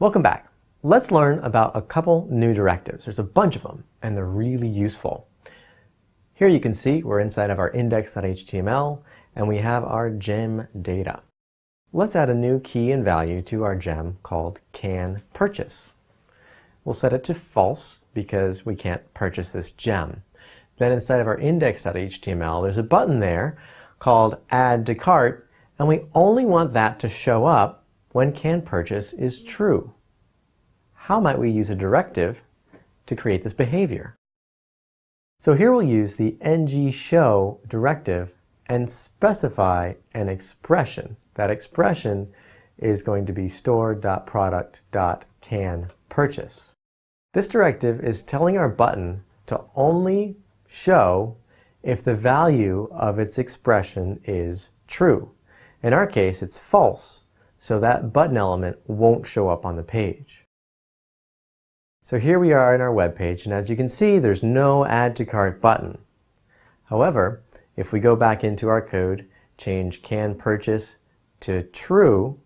Welcome back. Let's learn about a couple new directives. There's a bunch of them, and they're really useful. Here you can see we're inside of our index.html, and we have our gem data. Let's add a new key and value to our gem called canPurchase. We'll set it to false because we can't purchase this gem. Then inside of our index.html, there's a button there called Add to Cart, and we only want that to show up when canPurchase is true. How might we use a directive to create this behavior? So here we'll use the ngShow directive and specify an expression. That expression is going to be store.product.canPurchase. This directive is telling our button to only show if the value of its expression is true. In our case, it's false, so that button element won't show up on the page. So here we are in our web page, and as you can see, there's no Add to Cart button. However, if we go back into our code, change canPurchase to true,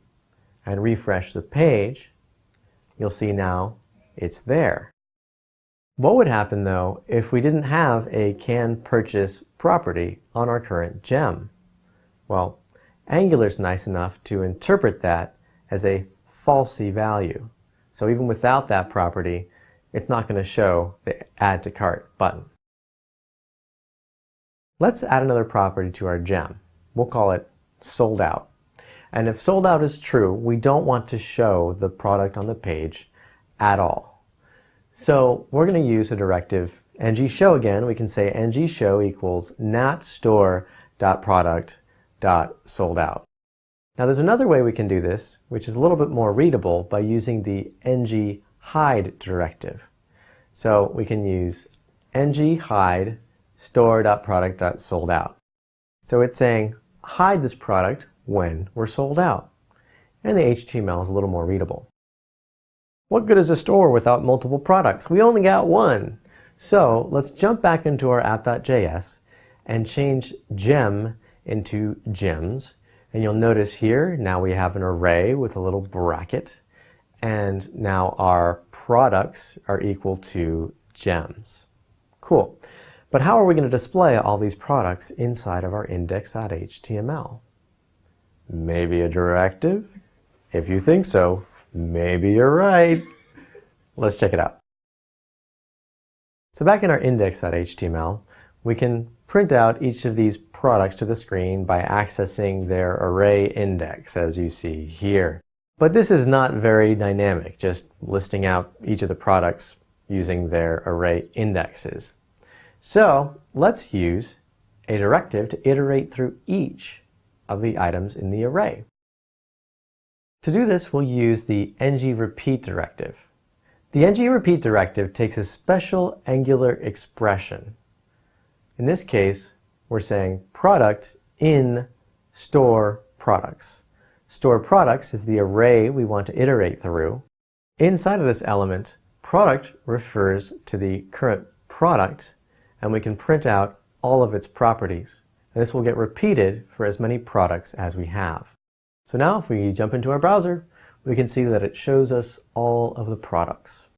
and refresh the page, you'll see now it's there. What would happen though if we didn't have a canPurchase property on our current gem? Well, Angular's nice enough to interpret that as a falsy value. So even without that property, it's not going to show the Add to Cart button. Let's add another property to our gem. We'll call it sold out. And if sold out is true, we don't want to show the product on the page at all. So we're going to use a directive ngShow again. We can say ngShow equals natstore.product.soldout. Now there's another way we can do this, which is a little bit more readable by using the ngHide directive. So we can use ngHide store.product.soldout. So it's saying hide this product when we're sold out. And the HTML is a little more readable. What good is a store without multiple products? We only got one. So let's jump back into our app.js and change gem into gems. And you'll notice here, now we have an array with a little bracket. And now our products are equal to gems. Cool. But how are we going to display all these products inside of our index.html? Maybe a directive? If you think so, maybe you're right. Let's check it out. So back in our index.html, we can print out each of these products to the screen by accessing their array index, as you see here. But this is not very dynamic, just listing out each of the products using their array indexes. So let's use a directive to iterate through each of the items in the array. To do this, we'll use the ngRepeat directive. The ngRepeat directive takes a special Angular expression. In this case, we're saying product in store products. Store products is the array we want to iterate through. Inside of this element, product refers to the current product, and we can print out all of its properties. And this will get repeated for as many products as we have. So now if we jump into our browser, we can see that it shows us all of the products.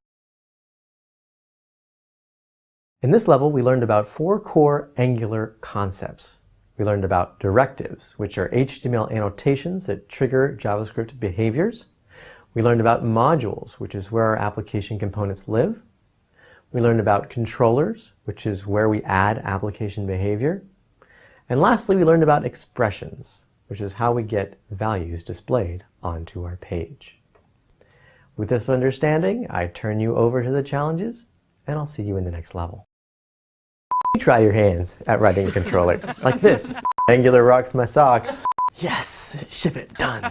In this level, we learned about 4 core Angular concepts. We learned about directives, which are HTML annotations that trigger JavaScript behaviors. We learned about modules, which is where our application components live. We learned about controllers, which is where we add application behavior. And lastly, we learned about expressions, which is how we get values displayed onto our page. With this understanding, I turn you over to the challenges, and I'll see you in the next level. Try your hands at writing a controller, like this. Angular rocks my socks. Yes, ship it, done.